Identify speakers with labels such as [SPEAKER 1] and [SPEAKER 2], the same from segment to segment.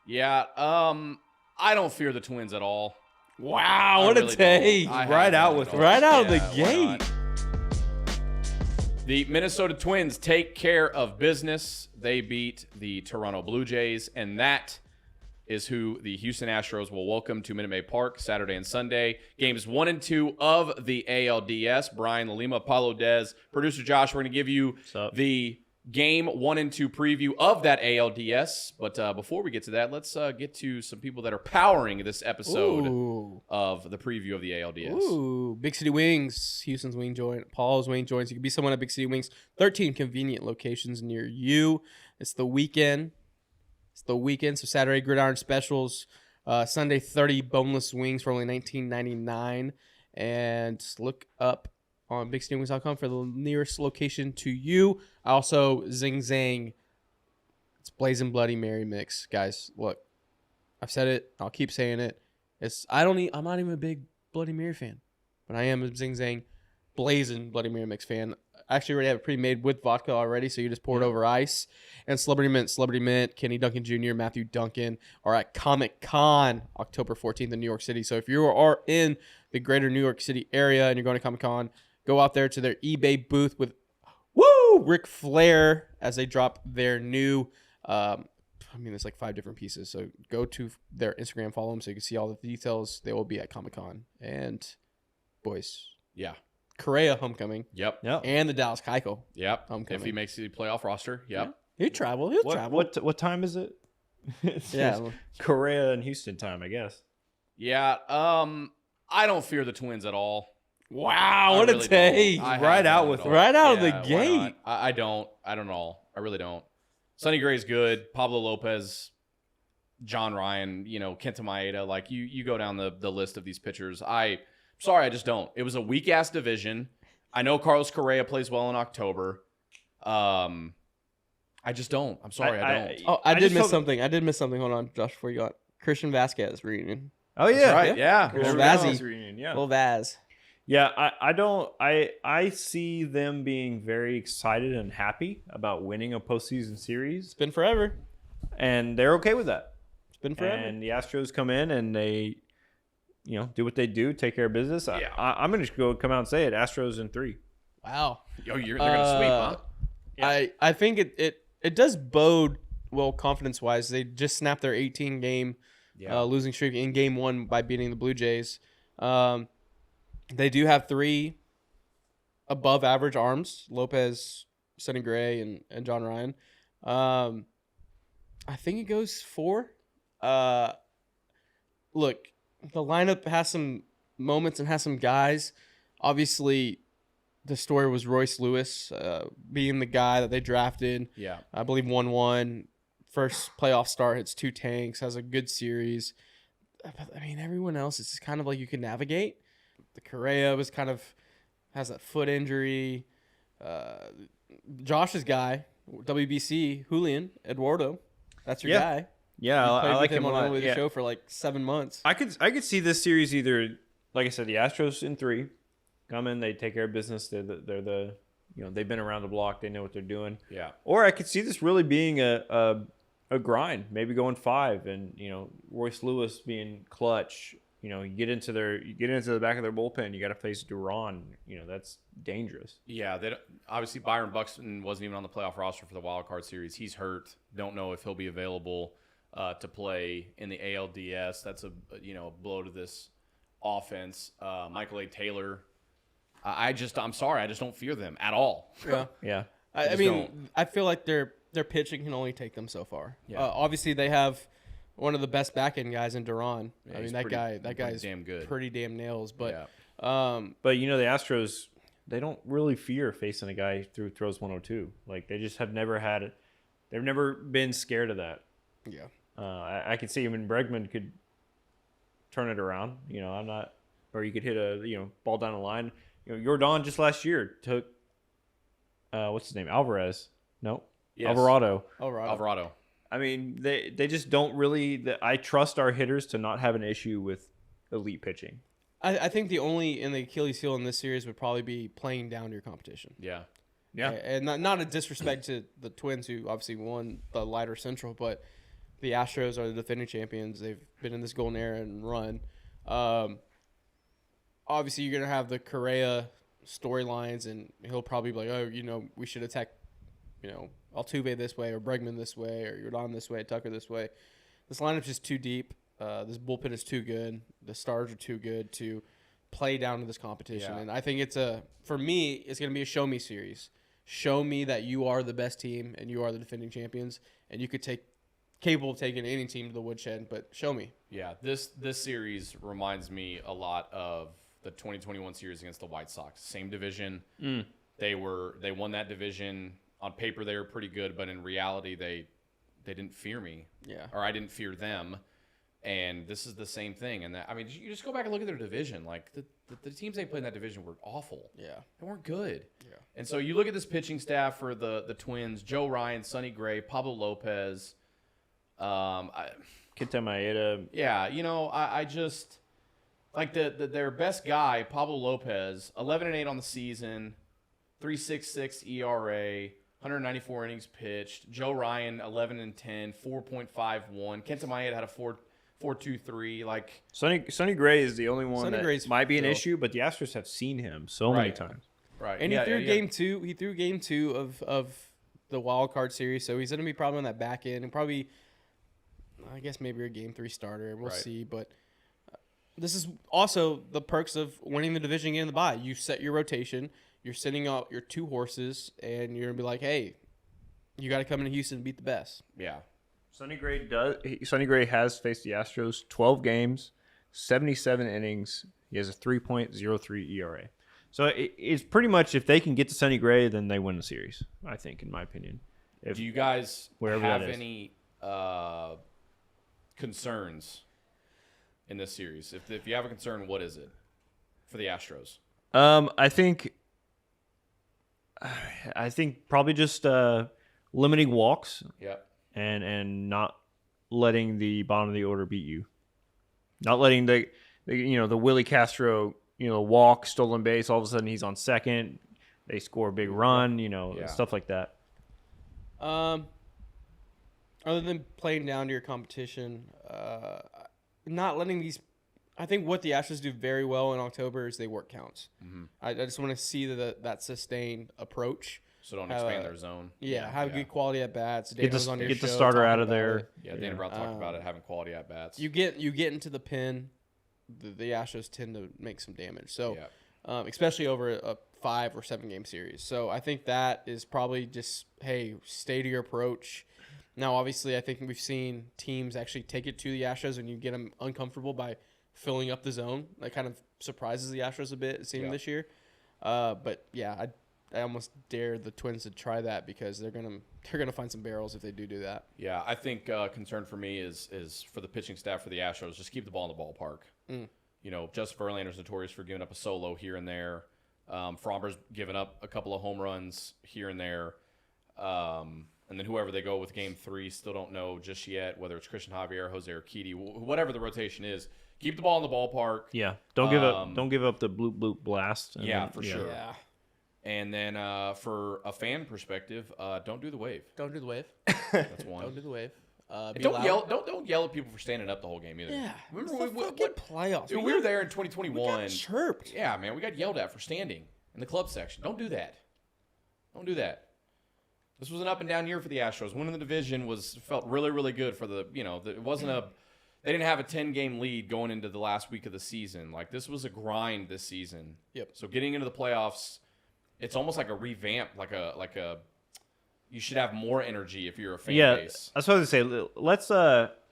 [SPEAKER 1] Yeah. I don't fear the Twins at all.
[SPEAKER 2] Wow,
[SPEAKER 1] I
[SPEAKER 2] what
[SPEAKER 1] really
[SPEAKER 2] a take.
[SPEAKER 1] don't. I
[SPEAKER 3] Right out
[SPEAKER 1] haven't
[SPEAKER 3] with
[SPEAKER 1] at
[SPEAKER 3] it.
[SPEAKER 1] all.
[SPEAKER 2] Right out of the
[SPEAKER 1] Yeah, why not?
[SPEAKER 2] gate.
[SPEAKER 1] The Minnesota Twins take care of business. They beat the Toronto Blue Jays, and that is who the Houston Astros will welcome to Minute Maid Park Saturday and Sunday. Games 1 and 2 of the ALDS. Brian Lima, Apollo Dez, producer Josh, we're going to give you
[SPEAKER 3] up?
[SPEAKER 1] the Game 1 and 2 preview of that ALDS. But before we get to that, let's get to some people that are powering this episode
[SPEAKER 2] Ooh.
[SPEAKER 1] of the preview of the ALDS.
[SPEAKER 2] Ooh, Big City Wings, Houston's wing joint, Paul's wing joints. You can be someone at Big City Wings. 13 convenient locations near you. It's the weekend. So Saturday gridiron specials. Sunday 30 boneless wings for only $19.99. And look up on BigCityWings.com for the nearest location to you. Also, Zing Zang. It's Blazing Bloody Mary mix, guys. Look, I've said it. I'll keep saying it. I'm not even a big Bloody Mary fan, but I am a Zing Zang Blazing Bloody Mary mix fan. I actually already have it pre-made with vodka already, so you just pour it over ice. And Celebrity Mint, Kenny Duncan Jr., Matthew Duncan are at Comic Con October 14th in New York City. So if you are in the greater New York City area and you're going to Comic Con, go out there to their eBay booth with Ric Flair as they drop their new there's like 5 different pieces. So go to their Instagram, follow them so you can see all the details. They will be at Comic Con. And boys,
[SPEAKER 1] Yeah.
[SPEAKER 2] Correa homecoming.
[SPEAKER 1] Yep.
[SPEAKER 2] And the Dallas Keuchel.
[SPEAKER 1] Yep.
[SPEAKER 2] Homecoming.
[SPEAKER 1] If he makes the playoff roster. Yep.
[SPEAKER 2] He'll travel.
[SPEAKER 3] What time is it?
[SPEAKER 2] Yeah.
[SPEAKER 3] Korea and Houston time, I guess.
[SPEAKER 1] Yeah. I don't fear the Twins at all.
[SPEAKER 2] Wow,
[SPEAKER 1] I
[SPEAKER 2] what
[SPEAKER 1] really
[SPEAKER 2] a take.
[SPEAKER 1] don't. I
[SPEAKER 3] Right
[SPEAKER 1] haven't
[SPEAKER 3] out with
[SPEAKER 1] at
[SPEAKER 3] it.
[SPEAKER 1] all.
[SPEAKER 2] Right out of the
[SPEAKER 1] why
[SPEAKER 2] gate.
[SPEAKER 1] not? I don't. I don't know. I really don't. Sonny Gray's good. Pablo Lopez, John Ryan, Kenta Maeda. Like you go down the list of these pitchers. Sorry, I just don't. It was a weak ass division. I know Carlos Correa plays well in October. I just don't. I'm sorry, I don't.
[SPEAKER 2] Oh, I did
[SPEAKER 3] just
[SPEAKER 2] miss
[SPEAKER 3] hope-
[SPEAKER 2] something. Hold on, Josh, before you got Christian Vasquez reunion.
[SPEAKER 3] Oh yeah,
[SPEAKER 1] That's right. Yeah.
[SPEAKER 2] Little
[SPEAKER 1] There we go.
[SPEAKER 2] Vazzy.
[SPEAKER 3] reunion. Yeah.
[SPEAKER 2] Little Vaz.
[SPEAKER 3] Yeah, I see them being very excited and happy about winning a postseason series,
[SPEAKER 2] It's been forever.
[SPEAKER 3] and they're okay with that.
[SPEAKER 2] It's been forever.
[SPEAKER 3] And the Astros come in and they, do what they do, take care of business.
[SPEAKER 1] Yeah.
[SPEAKER 3] I'm gonna just come out and say it. Astros in 3.
[SPEAKER 2] Wow.
[SPEAKER 1] Yo, they're gonna sweep, huh?
[SPEAKER 2] I think it does bode well confidence wise. They just snapped their 18-game losing streak in Game 1 by beating the Blue Jays. They do have 3 above average arms: Lopez, Sonny Gray, and John Ryan. I think it goes 4. Look, the lineup has some moments and has some guys. Obviously, the story was Royce Lewis being the guy that they drafted.
[SPEAKER 1] Yeah.
[SPEAKER 2] I believe 1-1. First playoff start, hits 2 tanks, has a good series. But, everyone else is just kind of like you can navigate. The Correa was has that foot injury. Josh's guy, WBC, Julian Eduardo. That's your guy.
[SPEAKER 3] Yeah,
[SPEAKER 2] You
[SPEAKER 3] I
[SPEAKER 2] played
[SPEAKER 3] like
[SPEAKER 2] with
[SPEAKER 3] him a
[SPEAKER 2] on
[SPEAKER 3] lot.
[SPEAKER 2] the
[SPEAKER 3] Yeah.
[SPEAKER 2] show for like 7 months.
[SPEAKER 3] I could see this series either, like I said, the Astros in 3 come in, they take care of business. They're the they've been around the block, they know what they're doing.
[SPEAKER 1] Yeah.
[SPEAKER 3] Or I could see this really being a grind, maybe going 5, and Royce Lewis being clutch. You get into the back of their bullpen. You got to face Duran. That's dangerous.
[SPEAKER 1] Yeah, obviously Byron Buxton wasn't even on the playoff roster for the wild card series. He's hurt. Don't know if he'll be available to play in the ALDS. That's a blow to this offense. Michael A. Taylor. I'm sorry, I just don't fear them at all.
[SPEAKER 2] Yeah.
[SPEAKER 3] Yeah.
[SPEAKER 2] I
[SPEAKER 1] just
[SPEAKER 2] mean,
[SPEAKER 1] don't.
[SPEAKER 2] I feel like their pitching can only take them so far.
[SPEAKER 1] Yeah.
[SPEAKER 2] Obviously, they have one of the best back end guys in Duran.
[SPEAKER 1] Yeah,
[SPEAKER 2] I
[SPEAKER 1] he's
[SPEAKER 2] mean, that
[SPEAKER 1] pretty
[SPEAKER 2] guy's
[SPEAKER 1] damn good.
[SPEAKER 2] pretty damn nails. But
[SPEAKER 1] Yeah.
[SPEAKER 3] But the Astros, they don't really fear facing a guy who throws 102. Like they just have never had it. They've never been scared of that.
[SPEAKER 2] yeah,
[SPEAKER 3] I could see him, and Bregman could turn it around. I'm not, or you could hit a ball down the line. Jordan just last year took what's his name, Alvarez? No,
[SPEAKER 1] Yes.
[SPEAKER 3] Alvarado.
[SPEAKER 1] Alvarado.
[SPEAKER 3] I mean, they just don't really. I trust our hitters to not have an issue with elite pitching.
[SPEAKER 2] I think the only in the Achilles heel in this series would probably be playing down your competition.
[SPEAKER 1] Yeah.
[SPEAKER 3] Yeah.
[SPEAKER 2] And not a disrespect to the Twins, who obviously won the lighter Central, but the Astros are the defending champions. They've been in this golden era and run. Obviously, you're going to have the Correa storylines, and he'll probably be like, oh, we should attack, Altuve this way or Bregman this way or Yordan this way, Tucker this way. This lineup's just too deep. This bullpen is too good. The stars are too good to play down to this competition.
[SPEAKER 1] Yeah.
[SPEAKER 2] And I think for me, it's going to be a show me series. Show me that you are the best team and you are the defending champions, and you could capable of taking any team to the woodshed, but show me.
[SPEAKER 1] Yeah, this series reminds me a lot of the 2021 series against the White Sox. Same division. They won that division. On paper, they were pretty good, but in reality, they didn't fear me.
[SPEAKER 2] Yeah.
[SPEAKER 1] Or I didn't fear them. And this is the same thing. And you just go back and look at their division. Like the teams they played in that division were awful.
[SPEAKER 2] Yeah.
[SPEAKER 1] They weren't good.
[SPEAKER 2] Yeah.
[SPEAKER 1] And so you look at this pitching staff for the Twins: Joe Ryan, Sonny Gray, Pablo Lopez.
[SPEAKER 3] Kenta Maeda.
[SPEAKER 1] Yeah, I just like their best guy, Pablo Lopez, 11-8 on the season, 3.66 ERA, 194 innings pitched. Joe Ryan, 11-10, 4.51. Kenta Maeda had a 4.23. Like
[SPEAKER 3] Sonny Gray is the only one
[SPEAKER 2] Sonny
[SPEAKER 3] that
[SPEAKER 2] Gray's
[SPEAKER 3] might be an
[SPEAKER 2] still-
[SPEAKER 3] issue, but the Astros have seen him so many
[SPEAKER 1] Right.
[SPEAKER 3] times.
[SPEAKER 1] right,
[SPEAKER 2] And
[SPEAKER 1] yeah,
[SPEAKER 2] he threw
[SPEAKER 1] yeah.
[SPEAKER 2] game two. He threw game two of the wild card series, so he's going to be probably on that back end and probably, I guess, maybe a game 3 starter. We'll
[SPEAKER 1] Right.
[SPEAKER 2] see. But this is also the perks of winning the division, getting the bye. You set your rotation. You're sending out your 2 horses, and you're going to be like, hey, you got to come into Houston and beat the best.
[SPEAKER 1] Yeah.
[SPEAKER 3] Sonny Gray has faced the Astros 12 games, 77 innings. He has a 3.03 ERA. So it's pretty much, if they can get to Sonny Gray, then they win the series, I think, in my opinion.
[SPEAKER 1] Do you guys
[SPEAKER 3] Wherever
[SPEAKER 1] have
[SPEAKER 3] that is.
[SPEAKER 1] any concerns in this series? If you have a concern, what is it for the Astros?
[SPEAKER 3] I think probably just limiting walks
[SPEAKER 1] Yep.
[SPEAKER 3] and not letting the bottom of the order beat you. Not letting the Willie Castro, walk, stolen base, all of a sudden he's on second. They score a big run,
[SPEAKER 1] Yeah.
[SPEAKER 3] stuff like that.
[SPEAKER 2] Other than playing down to your competition, not letting these. I think what the Astros do very well in October is they work counts.
[SPEAKER 1] Mm-hmm.
[SPEAKER 2] I just want to see that sustained approach.
[SPEAKER 1] So don't expand their zone.
[SPEAKER 2] Have good quality at bats.
[SPEAKER 3] Get
[SPEAKER 2] Dano's on your
[SPEAKER 3] the
[SPEAKER 2] show
[SPEAKER 3] starter
[SPEAKER 2] talking
[SPEAKER 3] out of
[SPEAKER 2] about
[SPEAKER 3] there.
[SPEAKER 2] it.
[SPEAKER 1] Yeah, Dana Brown talked about it, having quality at bats.
[SPEAKER 2] You get into the pin, the Astros tend to make some damage. So,
[SPEAKER 1] Yeah.
[SPEAKER 2] especially over a 5 or 7 game series. So I think that is probably just, hey, stay to your approach. Now, obviously, I think we've seen teams actually take it to the Astros and you get them uncomfortable by filling up the zone. That kind of surprises the Astros a bit, it seemed this year. But yeah, I almost dare the Twins to try that because they're gonna find some barrels if they do that.
[SPEAKER 1] Yeah, I think concern for me is for the pitching staff for the Astros. Just keep the ball in the ballpark. Justin Verlander's notorious for giving up a solo here and there. Fromber's given up a couple of home runs here and there. And then whoever they go with game 3, still don't know just yet whether it's Christian Javier, Jose Urquidy, whatever the rotation is. Keep the ball in the ballpark.
[SPEAKER 3] Yeah, don't give up the bloop bloop blast.
[SPEAKER 1] For sure.
[SPEAKER 2] Yeah.
[SPEAKER 1] And then for a fan perspective, don't do the wave.
[SPEAKER 2] Don't do the wave.
[SPEAKER 1] That's one.
[SPEAKER 2] Don't do the wave.
[SPEAKER 1] And
[SPEAKER 2] Be
[SPEAKER 1] don't
[SPEAKER 2] loud.
[SPEAKER 1] yell. Don't yell at people for standing up the whole game either.
[SPEAKER 2] Yeah.
[SPEAKER 1] Remember
[SPEAKER 2] It's the fucking playoffs.
[SPEAKER 1] Dude, we were there in 2021.
[SPEAKER 2] We got chirped.
[SPEAKER 1] Yeah, man, we got yelled at for standing in the club section. Don't do that. Don't do that. This was an up and down year for the Astros. Winning the division felt really, really good for it wasn't they didn't have a 10-game lead going into the last week of the season. Like, this was a grind this season.
[SPEAKER 2] Yep.
[SPEAKER 1] So getting into the playoffs, it's almost like a revamp, you should have more energy if you're a fan base.
[SPEAKER 3] That's what I was gonna say. Let's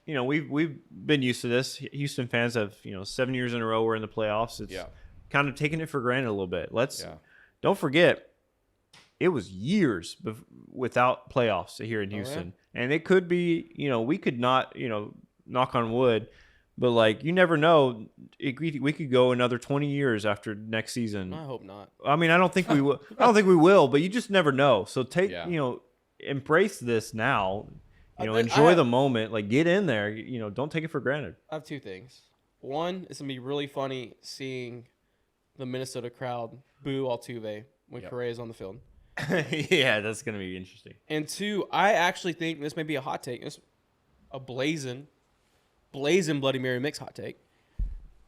[SPEAKER 3] we've been used to this. Houston fans have 7 years in a row we're in the playoffs. It's kind of taking it for granted a little bit. Don't forget, it was years without playoffs here in Houston, and it could be we could not knock on wood, but you never know. We could go another 20 years after next season.
[SPEAKER 2] I hope not.
[SPEAKER 3] I mean, I don't think we will. I don't think we will, but you just never know. So embrace this now. Enjoy the moment. Get in there. Don't take it for granted.
[SPEAKER 2] I have 2 things. One, it's gonna be really funny seeing the Minnesota crowd boo Altuve when Correa is on the field.
[SPEAKER 3] Yeah, that's gonna be interesting.
[SPEAKER 2] And 2, I actually think this may be a hot take. a blazing Bloody Mary mix hot take.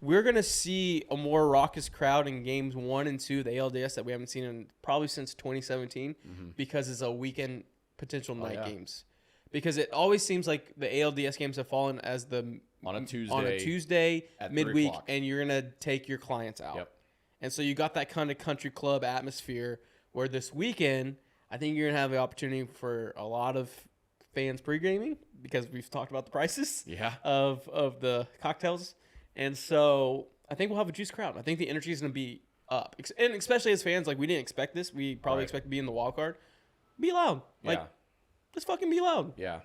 [SPEAKER 2] We're going to see a more raucous crowd in games 1 and 2 of the ALDS that we haven't seen in probably since 2017 because it's a weekend potential night games. Because it always seems like the ALDS games have fallen as
[SPEAKER 1] on a
[SPEAKER 2] Tuesday
[SPEAKER 1] at
[SPEAKER 2] midweek,
[SPEAKER 1] 3 o'clock.
[SPEAKER 2] and you're going to take your clients out.
[SPEAKER 1] Yep.
[SPEAKER 2] And so you got that kind of country club atmosphere where this weekend, I think you're going to have the opportunity for a lot of fans pre-gaming because we've talked about the prices of the cocktails. And so I think we'll have a juice crowd. I think the energy is going to be up. And especially as fans, like we didn't expect this. We probably expect to be in the wild card. Be loud. Like, let's fucking be loud.
[SPEAKER 1] Yeah.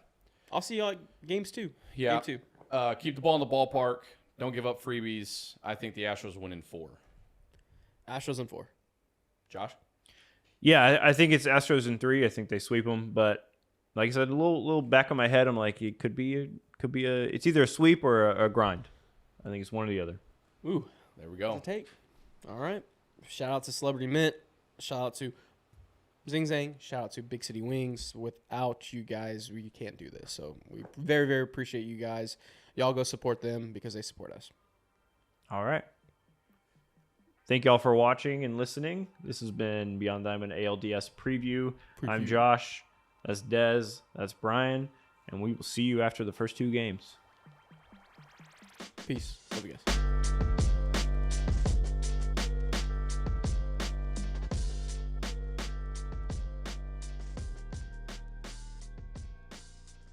[SPEAKER 2] I'll see y'all at games 2.
[SPEAKER 1] Yeah.
[SPEAKER 2] Game 2.
[SPEAKER 1] Keep the ball in the ballpark. Don't give up freebies. I think the Astros win in 4.
[SPEAKER 2] Astros in 4.
[SPEAKER 1] Josh?
[SPEAKER 3] Yeah, I think it's Astros in 3. I think they sweep them, but like I said, a little back of my head, I'm like, it could be it's either a sweep or a grind. I think it's one or the other.
[SPEAKER 2] Ooh,
[SPEAKER 1] there we go.
[SPEAKER 2] Take. All right. Shout out to Celebrity Mint. Shout out to Zing Zang. Shout out to Big City Wings. Without you guys, we can't do this. So we very, very appreciate you guys. Y'all go support them because they support us.
[SPEAKER 3] All right. Thank y'all for watching and listening. This has been Beyond Diamond ALDS preview. I'm Josh. That's Dez. That's Brian. And we will see you after the first 2 games.
[SPEAKER 2] Peace. Love you guys.